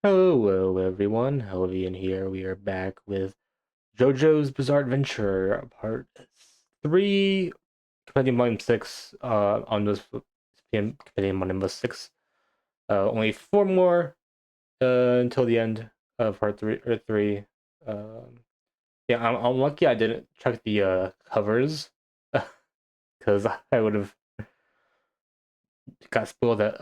Hello everyone, Helvian here. We are back with JoJo's Bizarre Adventure, part 3, Compendium Volume 6, on this Compendium Volume 6. Only 4 more, until the end of part 3. Um, yeah, I'm lucky I didn't check the, covers, because I would have got spoiled that,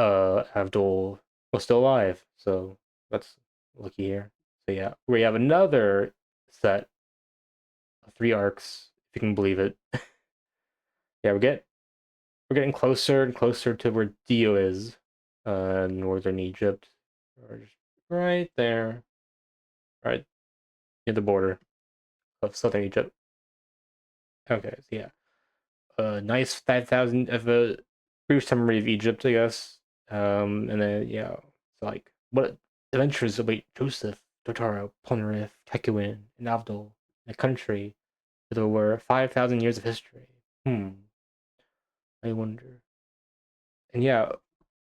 Abdul was still alive, so that's lucky here. So yeah, we have another set 3 arcs, if you can believe it. Yeah, we're getting closer and closer to where Dio is, northern Egypt, or just right there, right near the border of southern Egypt. Okay, so yeah, nice 5,000 of a brief summary of Egypt, I guess. And then yeah, it's like what adventures await Joseph, Totaro, Polnareff, Kekuin, and Avdol, a country with over 5,000 years of history. I wonder. And yeah,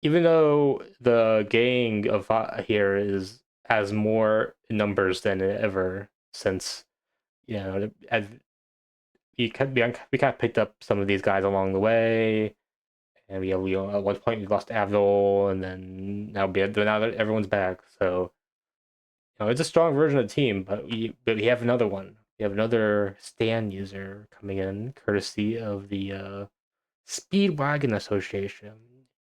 even though the gang of here is has more numbers than ever since as we kind of picked up some of these guys along the way, and we at one point we lost Avdol, and then now that everyone's back, so it's a strong version of the team, but we have another one. We have another stand user coming in, courtesy of the Speedwagon Association.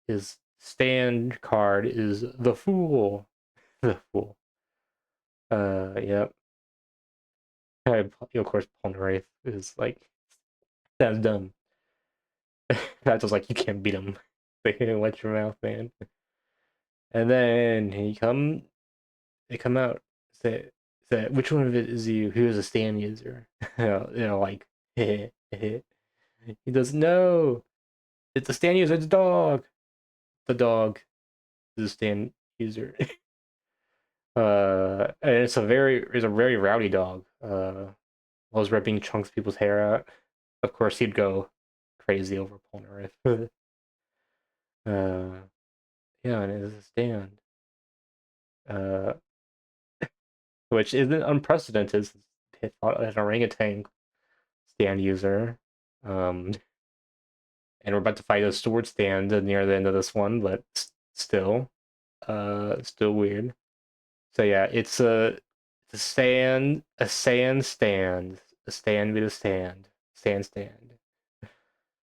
His stand card is the Fool. The Fool. Yeah. Of course, Polnareff is like, that's dumb. That's just like, you can't beat him. They watch your mouth, man. And then they come out. Say, which one of it is you? Who is a stand user? Like, he doesn't know. It's a stand user. It's a dog. The dog is a stand user. And it's a very rowdy dog. Was ripping chunks of people's hair out. Of course, he'd go crazy over Polnareff. uh, yeah, and it's a stand, uh, which isn't unprecedented. He fought an orangutan stand user, and we're about to fight a sword stand near the end of this one, but still, still weird. So yeah, it's a sand stand, a stand with a stand.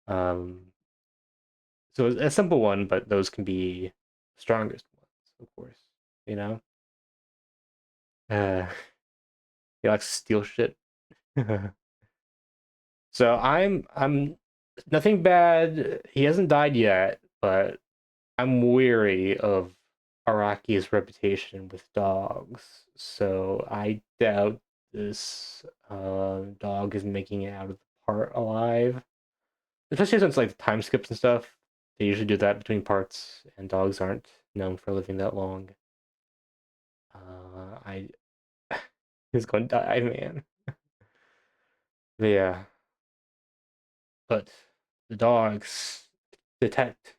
Um, so it's a simple one, but those can be strongest ones, of course. You know, he likes to steal shit. So I'm nothing bad. He hasn't died yet, but I'm weary of Araki's reputation with dogs. So I doubt this dog is making it out of the part alive. Especially since like time skips and stuff, they usually do that between parts, and dogs aren't known for living that long. I He's going to die, man. But yeah, but the dogs detect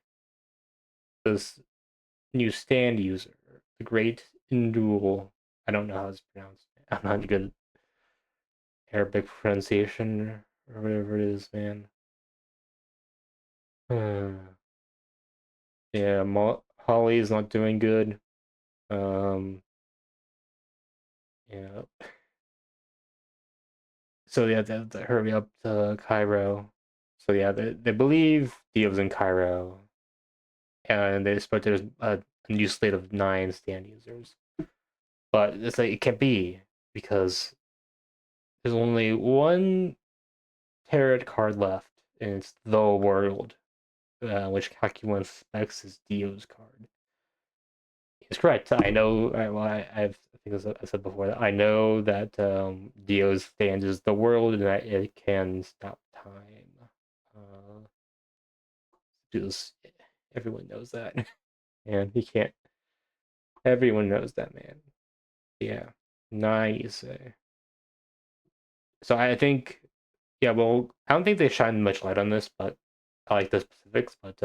this new stand user, the Great Indul. I don't know how it's pronounced. I'm not good at Arabic pronunciation or whatever it is, man. Yeah, Holly is not doing good. Um, yeah. So yeah, they hurry up to Cairo. So yeah, they believe Dio's in Cairo, and they expect there's a new slate of 9 stand users. But it's like it can't be because there's only one tarot card left, and it's the world, which Kakyoin suspects is Dio's card. He's correct. I know. I think I said before that I know that Dio's stand is the world and that it can stop time. Uh, because everyone knows that, and he can't. Everyone knows that, man. Yeah, nice. So I think, yeah. Well, I don't think they shine much light on this, but I like the specifics. But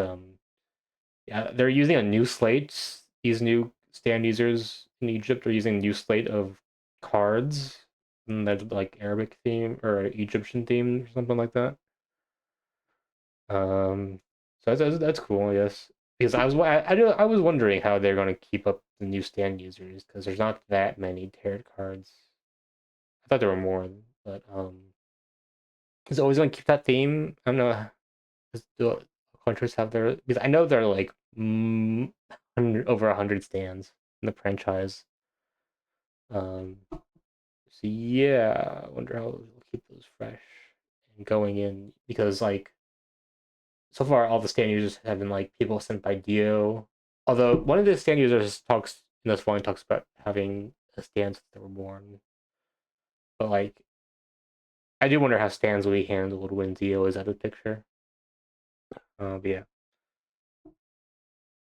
yeah, they're using a new slate. These new stand users in Egypt are using a new slate of cards, and that's like Arabic theme or Egyptian theme or something like that. Um, so that's cool, I guess. Because I was wondering how they're going to keep up the new stand users because there's not that many tarot cards. I thought there were more, but is it always going to keep that theme? I don't know. Does the countries have their? Because I know there are like over 100 stands in the franchise. So yeah, I wonder how they'll keep those fresh and going in because like so far all the stand users have been like people sent by Dio. Although one of the stand users talks in this one talks about having a stand since they were born, but like I do wonder how stands will be handled when Dio is out of the picture. But yeah,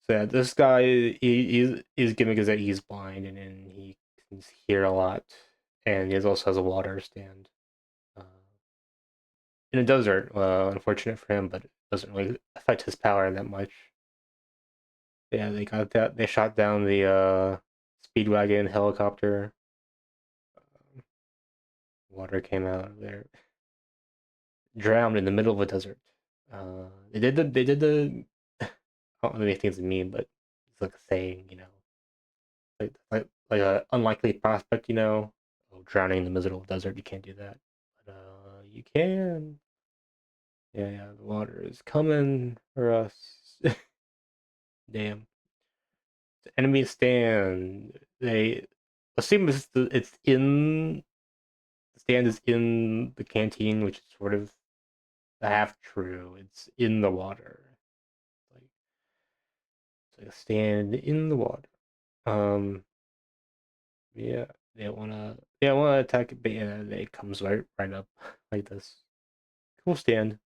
so yeah, this guy his gimmick is that he's blind and then he can hear a lot, and he also has a water stand. Uh, in a desert. Unfortunate for him, but it doesn't really affect his power that much. Yeah, they got that. They shot down the Speedwagon helicopter. Water came out of there, drowned in the middle of a desert. They did the. They did the. I don't really think it's a meme, but it's like a saying, like a unlikely prospect, Oh, drowning in the middle of the desert, you can't do that, but you can. Yeah, yeah, the water is coming for us. Damn. Enemy stand. They assume it's in the stand is in the canteen, which is sort of half true. It's in the water. Like it's like a stand in the water. Um, yeah, they wanna attack it, but yeah, it comes right up like this. Cool stand.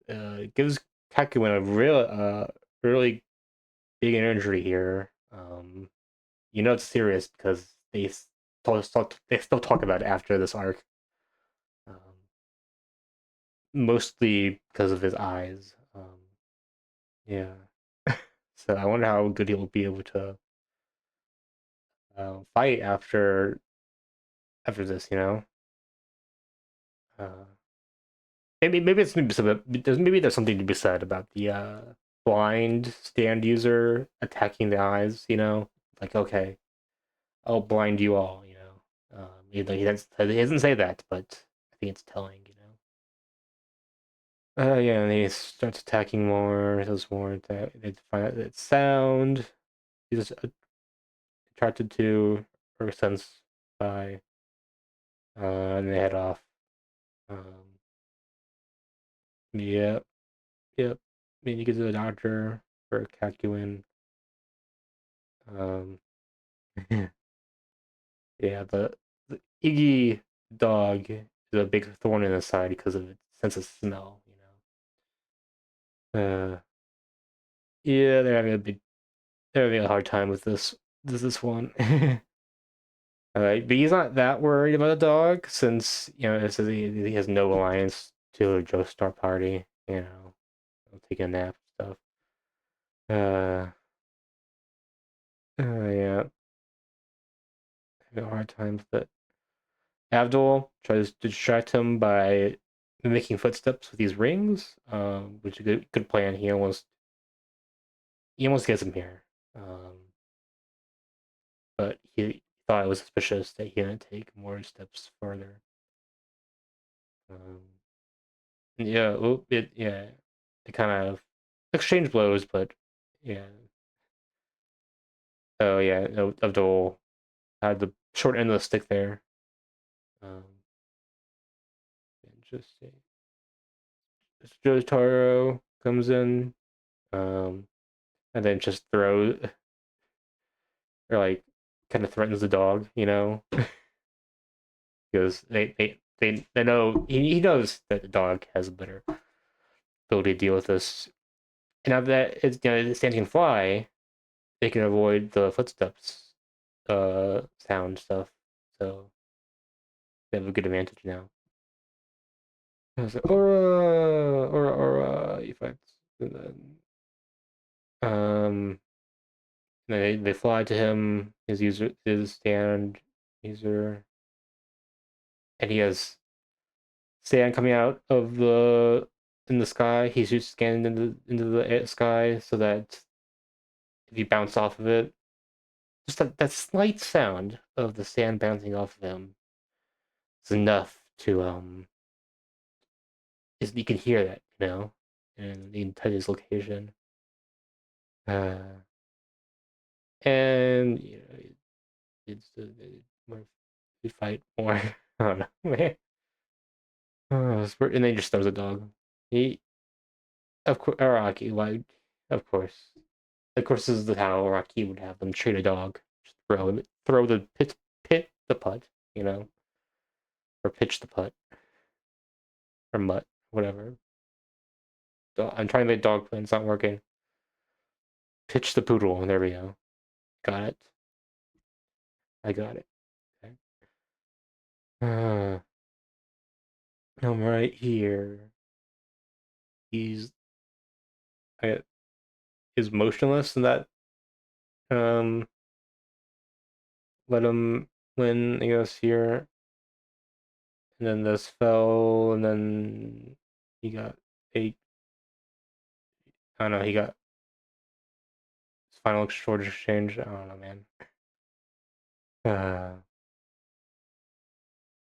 It gives Kakuen a really big energy here. It's serious because they still talk about it after this arc, um, mostly because of his eyes. Yeah, so I wonder how good he'll be able to fight after this. Uh, maybe it's maybe there's something to be said about the blind stand user attacking the eyes. Like okay, I'll blind you all. Even though he doesn't say that, but I think it's telling. Yeah, and he starts attacking more, does more attack. They find out that sound he's attracted to or sensed by, and they head off. Um, yep, yep. Then you get to the doctor for Kakuin. Um, yeah, the Iggy dog is a big thorn in his side because of its sense of smell. Yeah, they're having a hard time with this one. But he's not that worried about the dog since it says he has no alliance to a Joestar party. Take a nap and stuff. Uh, yeah, having a hard time with it. Abdul tries to distract him by making footsteps with these rings, which is a good plan. He almost gets him here, but he thought it was suspicious that he didn't take more steps further. Um, yeah, yeah, they kind of exchange blows, but yeah. Oh yeah, no, Abdul had the short end of the stick there. Um, and just Joe Taro comes in, um, and then just throws or like kind of threatens the dog, because they know he knows that the dog has a better ability to deal with this. And now that the stand can fly, they can avoid the footsteps, sound stuff. So they have a good advantage now. I was like, aura effects, and then They fly to him. His stand user, and he has sand coming out of the in the sky. He's just scanning into the sky so that if you bounce off of it, just that slight sound of the sand bouncing off of him is enough to is you can hear that, and you can touch his location. Uh, and it's more we fight more. I don't know, man. And then he just throws a dog. He of course Araki, like of course, this is how Araki would have them treat a dog. Just throw the pit the putt, or pitch the putt or mutt, whatever. I'm trying to make dog play, it's not working. Pitch the poodle. There we go. Got it. I got it. Okay. Uh, I'm right here. He's I, is motionless, and that um let him win. I guess here, and then this fell, and then he got a. I don't know. He got his final short exchange. I don't know, man. Uh,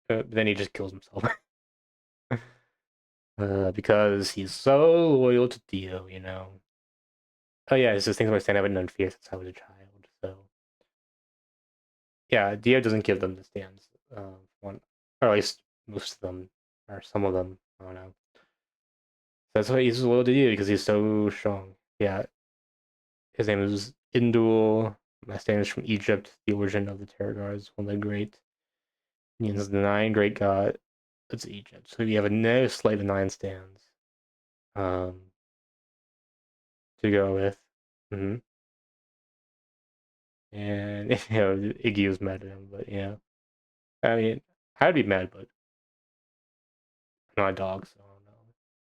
then he just kills himself. Because he's so loyal to Dio. Oh yeah, it's just things about stand up and none fear since I was a child. So yeah, Dio doesn't give them the stands. One, or at least most of them, or some of them. I don't know. That's why he's loyal to Dio because he's so strong. Yeah, his name is Indul. My stand is from Egypt, the origin of the Terror Guards, one of the great. Means the nine great god. It's Egypt. So we have a nice slate of nine stands. Um, to go with. Hmm. And Iggy was mad at him, but I mean, I'd be mad, but I'm not a dog, so I don't know.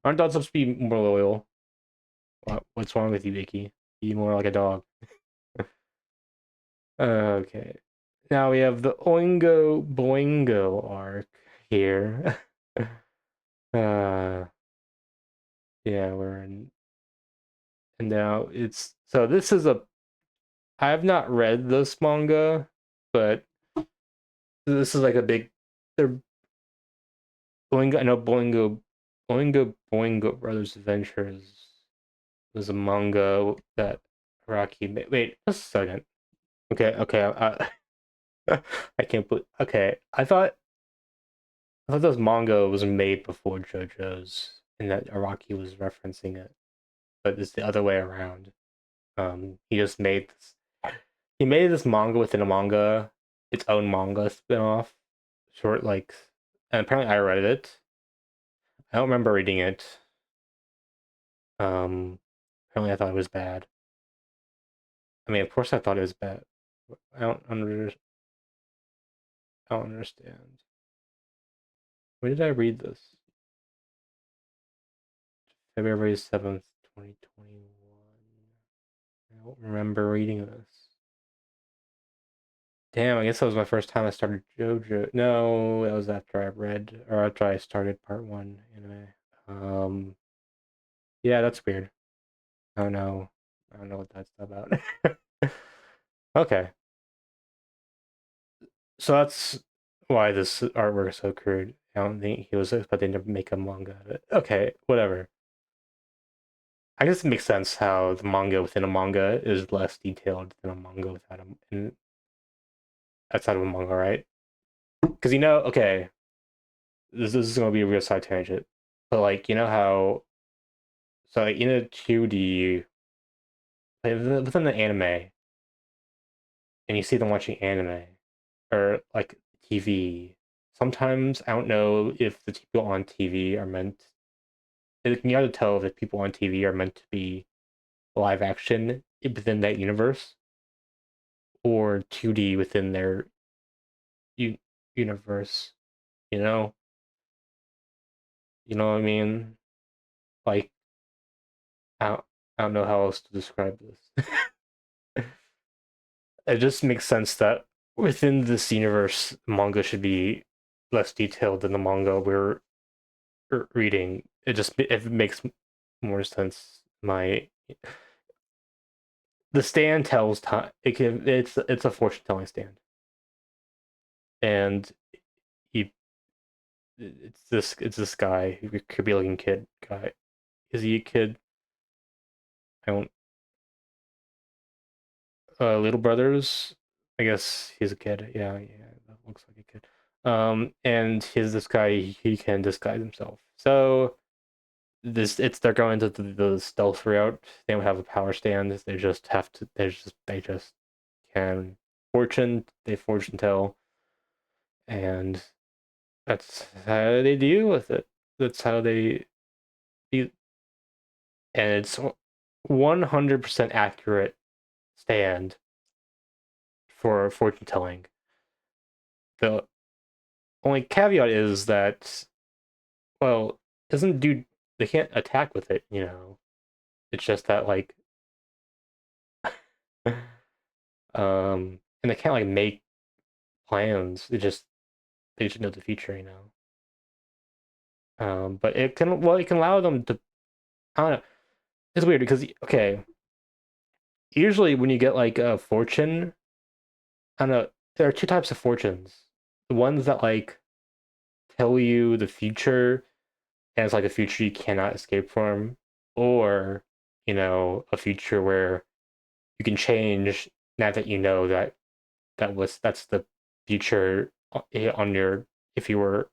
Aren't dogs supposed to be more loyal? What's wrong with you, Iggy? Be more like a dog. Okay. Now we have the Oingo Boingo arc here. uh, yeah, and now it's so this is a. I have not read this manga, but this is like a big. They're Boingo. I know Boingo Brothers Adventures was a manga that Rocky made. Wait a second. Okay, okay. I can't believe. Okay, I thought this manga was made before JoJo's, and that Araki was referencing it, but it's the other way around. He just made this. He made this manga within a manga, its own manga spin-off, short like, and apparently I read it. I don't remember reading it. Apparently I thought it was bad. I mean, of course I thought it was bad. I don't under, I don't understand. When did I read this? February 7th, 2021. I don't remember reading this. Damn, I guess that was my first time I started JoJo. No, that was after I read, or after I started part one anime. Um, yeah, that's weird. I don't know. I don't know what that's about. Okay, so that's why this artwork is so crude. I don't think he was expecting to make a manga of it. Okay, whatever. I guess it makes sense how the manga within a manga is less detailed than a manga without outside of a manga, right? Because okay, this is gonna be a real side tangent, but like how so like in a 2D like, within the anime, and you see them watching anime or like TV. Sometimes I don't know if the people on TV are meant. You can either tell if the people on TV are meant to be live action within that universe or 2D within their universe. You know, you know what I mean? Like I don't, I don't know how else to describe this. it just makes sense that within this universe, manga should be less detailed than the manga we're reading. It makes more sense. My the stand tells time. It's a fortune telling stand, and he it's this guy, could be looking kid guy. Is he a kid? I don't. Little brothers. I guess he's a kid. Yeah, yeah, that looks like a kid. And he's this guy. He can disguise himself. So they're going to the stealth route. They don't have a power stand. They just have to. They just can fortune tell, and that's how they deal with it. That's how they do, and it's 100% accurate stand for fortune telling. The only caveat is that, well, doesn't do they can't attack with it, you know. It's just that like and they can't like make plans. They just know the future, you know. But it can allow them to, I don't know. It's weird because okay, usually when you get like a fortune, I don't know, there are two types of fortunes. The ones that like tell you the future and it's like a future you cannot escape from, or a future where you can change now that you know that's the future on your if you were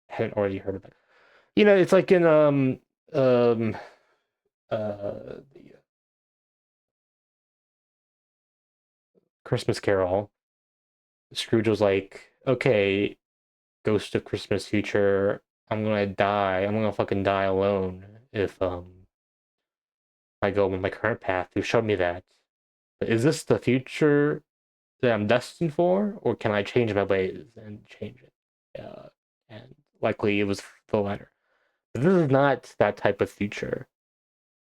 hadn't already heard of it. It's like in um the Christmas Carol. Scrooge was like, "Okay, Ghost of Christmas Future, I'm gonna die. I'm gonna fucking die alone if I go on my current path. Who showed me that? But is this the future that I'm destined for, or can I change my ways and change it?" And likely it was the latter. But this is not that type of future.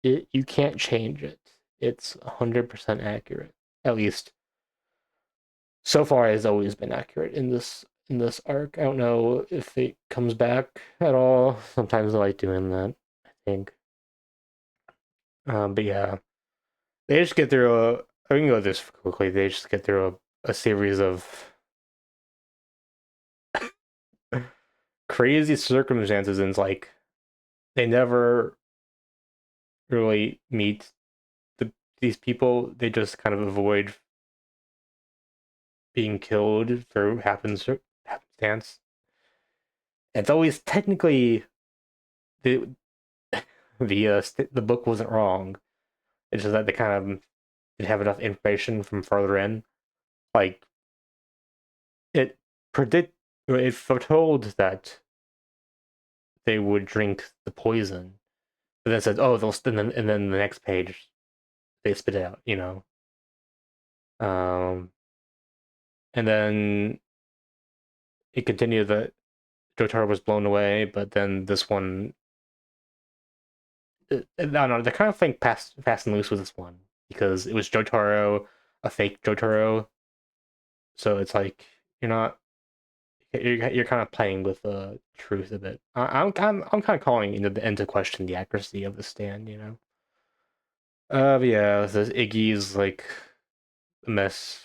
You can't change it. It's 100% accurate. At least so far, it has always been accurate in this arc. I don't know if it comes back at all. Sometimes I like doing that, I think. But yeah, they just get through a. I can go this quickly. They just get through a series of crazy circumstances, and it's like they never really meet these people. They just kind of avoid being killed through happenstance. It's always technically the the book wasn't wrong. It's just that they kind of didn't have enough information from further in. Like it predict it foretold that they would drink the poison, but then said, "Oh, and then the next page they spit it out," you know. Um, and then it continued that Jotaro was blown away, but then this one, I don't know, they're kind of playing fast and loose with this one because it was Jotaro, a fake Jotaro, so it's like you're not you're kind of playing with the truth of it. I'm kind of calling into question the accuracy of the stand, you know. But yeah, this Iggy's like a mess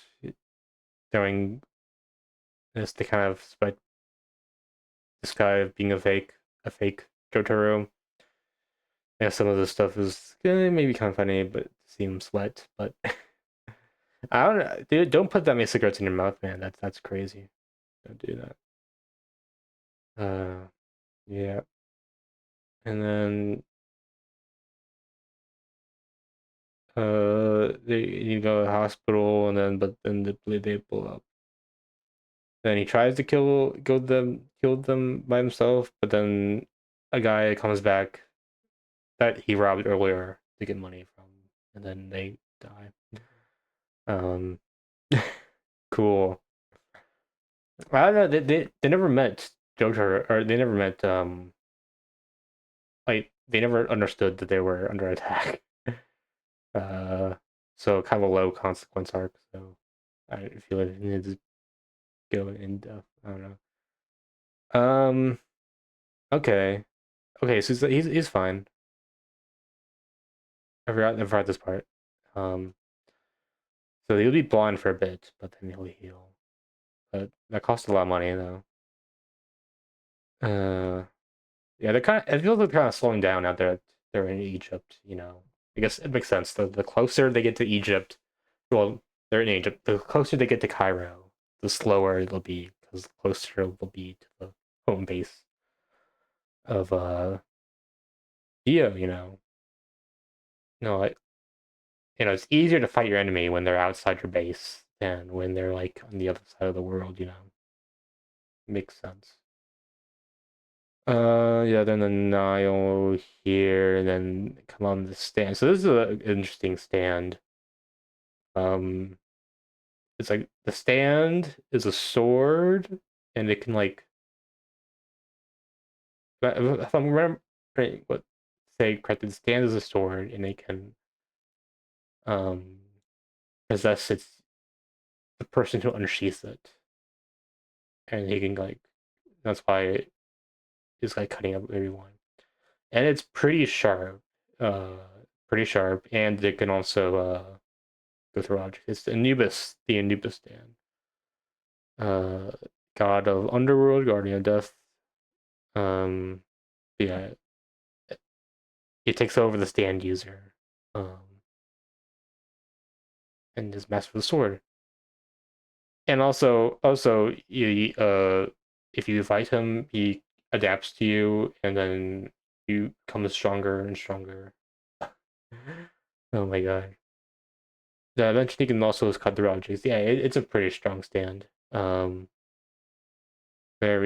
throwing this to kind of spread this guy of being a fake Jotaro. Yeah, some of the stuff is maybe kind of funny, but seems wet. But I don't know, dude. Don't put that many cigarettes in your mouth, man. That's crazy. Don't do that. Yeah, and then they you go to the hospital and then but then they blow up. Then he tries to kill them by himself, but then a guy comes back that he robbed earlier to get money from, and then they die. Um, cool. I don't know. They never met Jojo, or they never met like they never understood that they were under attack. Uh, so kind of a low consequence arc. So I feel like it needs to go in depth. I don't know. Okay. Okay, so he's fine. I forgot this part. Um, so he'll be blind for a bit, but then he'll heal. But that costs a lot of money though. Uh, yeah, they're kind of. I feel like they're kind of slowing down now that they're in Egypt. I guess it makes sense. The closer they get to Egypt, well, they're in Egypt. The closer they get to Cairo, the slower it'll be because the closer it'll be to the home base of Dio. Like it's easier to fight your enemy when they're outside your base than when they're like on the other side of the world. Makes sense. Yeah, then the Nile here, and then come on the stand. So this is an interesting stand. Um, it's like the stand is a sword, and it can like, if I'm remembering what say correctly, the stand is a sword, and it can um possess the person who unsheaths it, and he can like that's why it's like cutting up everyone, and it's uh, pretty sharp, and it can also go through objects. It's the Anubis stand. Uh, God of Underworld, Guardian of Death. Um, yeah, it takes over the stand user, and is master with the sword. And also, if you fight him, he adapts to you, and then you become stronger and stronger. Oh my god! Yeah, eventually, you can also cut through objects. Yeah, it's a pretty strong stand. Very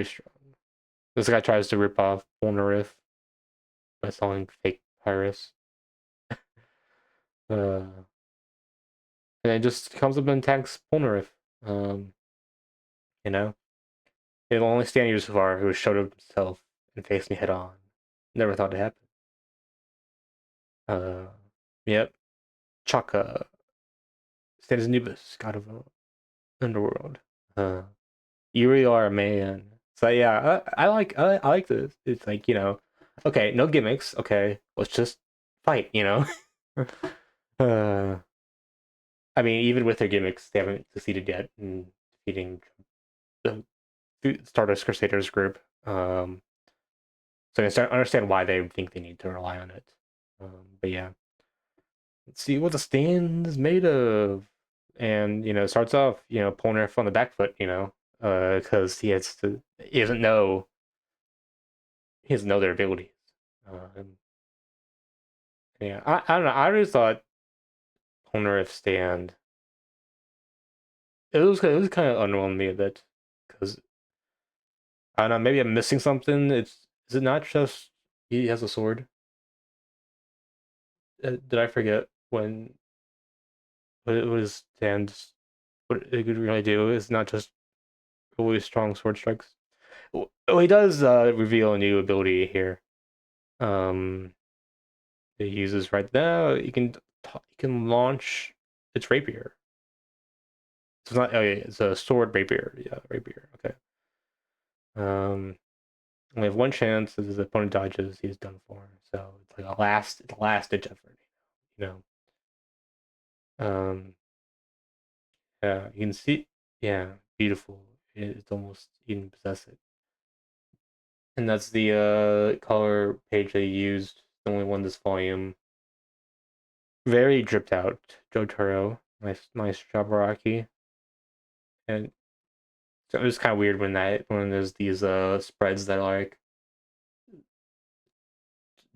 strong. This guy tries to rip off Polnareff by selling fake Pyrus. And it just comes up and attacks Polnareff. Um, you know, it'll only stand you so far who showed up himself and faced me head on. Never thought it happened. Uh, yep. Chaka stands Anubis, god of underworld. Uh, you really are a man. So yeah, I like this. It's like okay, no gimmicks. Okay, let's just fight. uh, I mean, even with their gimmicks, they haven't succeeded yet in defeating the Stardust Crusaders group. So I understand why they think they need to rely on it. But yeah, let's see what the stand is made of. And it starts off, Polnareff on the back foot, because he doesn't know their abilities. And yeah, I don't know. I always thought Polnareff stand it was kind of underwhelming me a bit because I don't know. Maybe I'm missing something. Is it not just he has a sword? Did I forget what it was stands? What it could really do is not just really strong sword strikes. Oh, he does reveal a new ability here. Um, he uses right now. He can launch its rapier. It's not. Oh, yeah, it's a sword rapier. Yeah, rapier. Okay. Um, only have one chance. If his opponent dodges, he's done for. So it's like a last ditch effort. You yeah, you can see. Yeah, beautiful. It's almost you can possess it. And that's the color page they used. The only one this volume. Very dripped out. Jotaro. Nice Jabaraki. And so it was kind of weird when there's these spreads that are like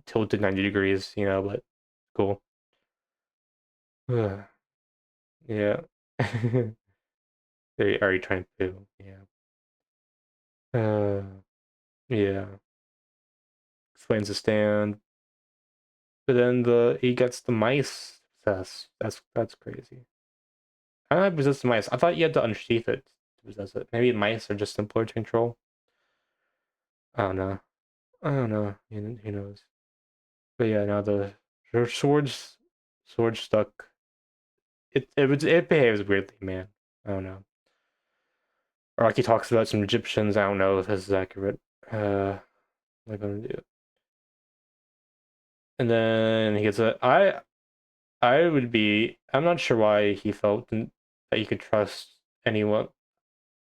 tilted 90 degrees, but cool. Yeah. They are you trying to poo? Yeah. Yeah. Explains the stand. But then he gets the mice possessed. That's crazy. I don't know how to possess the mice. I thought you had to unsheath it to possess it. Maybe mice are just simpler to control. I don't know. I don't know. Who knows? But yeah, now her sword stuck. It behaves weirdly, man. I don't know. Or like he talks about some Egyptians. I don't know if this is accurate. I'm gonna do it. And then he gets a. I would be. I'm not sure why he felt that he could trust anyone.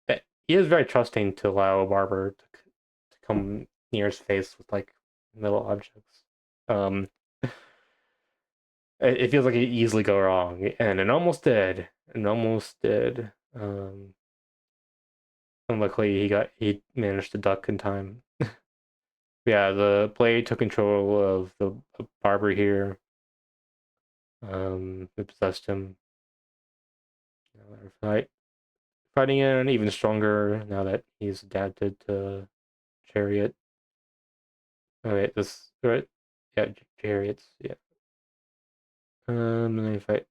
He is very trusting to allow a barber to come near his face with like metal objects. Um, it feels like it easily go wrong, and it almost did. It almost did. And luckily he managed to duck in time. Yeah, the blade took control of the barber here. It possessed him. Fighting in even stronger now that he's adapted to chariot. Oh wait, this right? Yeah, chariots. Yeah. And then fight,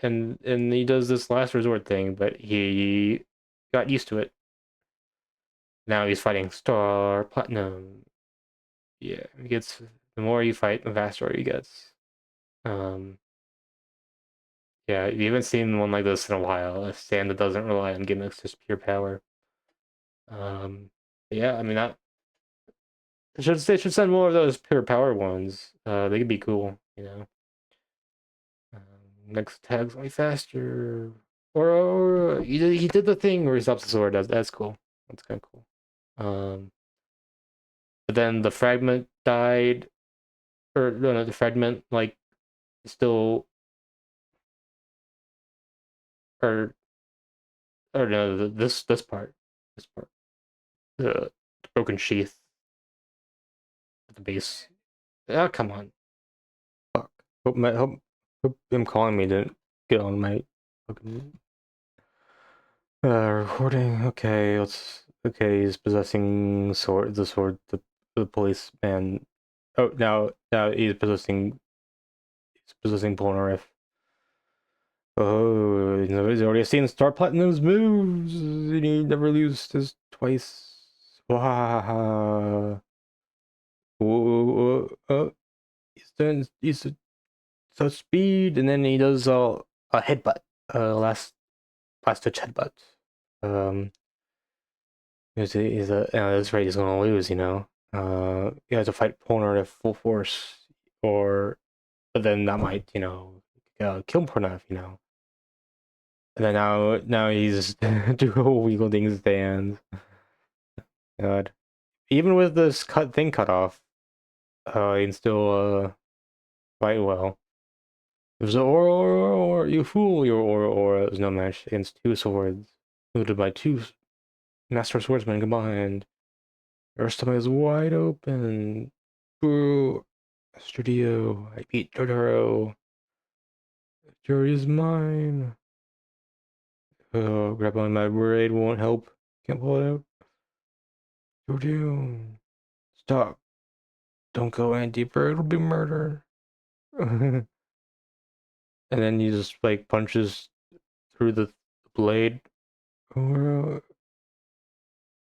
and he does this last resort thing, but he got used to it. Now he's fighting Star Platinum. Yeah, he gets the more you fight, the faster he gets. Um, yeah, you haven't seen one like this in a while. A stand that doesn't rely on gimmicks, just pure power. Yeah, I mean that they should send more of those pure power ones. They could be cool, you know. Next tag's way faster. Or he did the thing where he stops the sword. That's cool. That's kind of cool. Um, but then the fragment died, or no, the fragment like still, or no, this part, the broken sheath at the base. Ah, come on, fuck. Hope him calling me didn't get on my fucking recording. Okay, let's. Okay, he's possessing the policeman. Oh, now he's possessing Polnareff. Oh, he's already seen Star Platinum's moves. And he never loses this twice. Wow. He's such speed, and then he does a headbutt. Last touch headbutt. Um, that's right. He's gonna lose. He has to fight Polnareff at full force, or but then that might kill Polnareff. And then now he's dual wielding stands. God, even with this cut off, he can still fight well. It was or you fool your aura is no match against two swords, wielded by two master swordsmen combined. Your stomach is wide open. Boo. Studio. I beat JoJo. Jury is mine. Oh, grabbing my braid won't help. Can't pull it out. JoJo. Stop. Don't go any deeper. It'll be murder. And then he just like punches through the blade. Or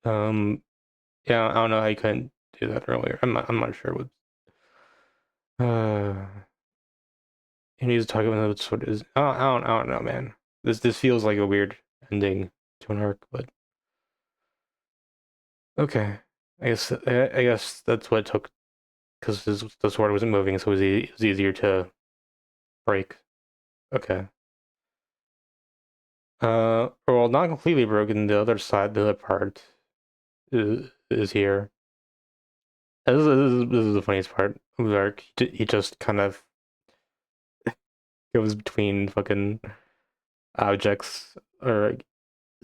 yeah, I don't know how you couldn't do that earlier. I'm not sure what. Uh, he needs to talk about what sort is. I don't know, man. This feels like a weird ending to an arc, but okay. I guess that's what it took because the sword wasn't moving, so it was easier to break. Okay. Well, not completely broken. The other part is here. This is the funniest part of the arc. He just kind of goes between fucking objects or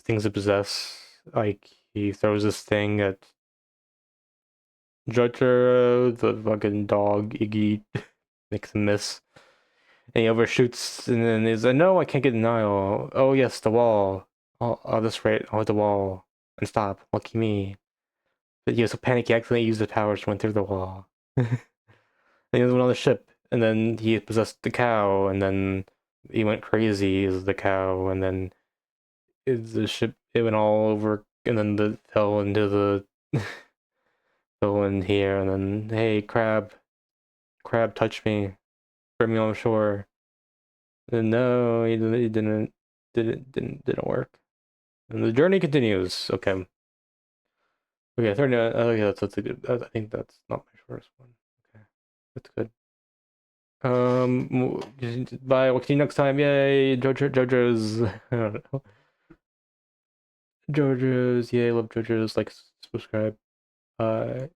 things to possess. Like he throws this thing at Jotaro, the fucking dog Iggy makes him miss. And he overshoots and then he's like, no, I can't get denial. Oh yes, the wall. I'll just right, I'll hit the wall and stop. Lucky me. But he was so panicky, he accidentally used the powers to went through the wall. And he went on the ship, and then he possessed the cow, and then he went crazy as the cow, and then the ship it went all over, and then the fell into the fell in here, and then hey crab, touch me, bring me on shore. No, he didn't work. And the journey continues. Okay. Okay, 30. Okay, that's a good. I think that's not my first one. Okay, that's good. Bye. We'll see you next time. Yay, JoJo's. I don't know. JoJo's. Yay, love JoJo's. Like, subscribe. Bye.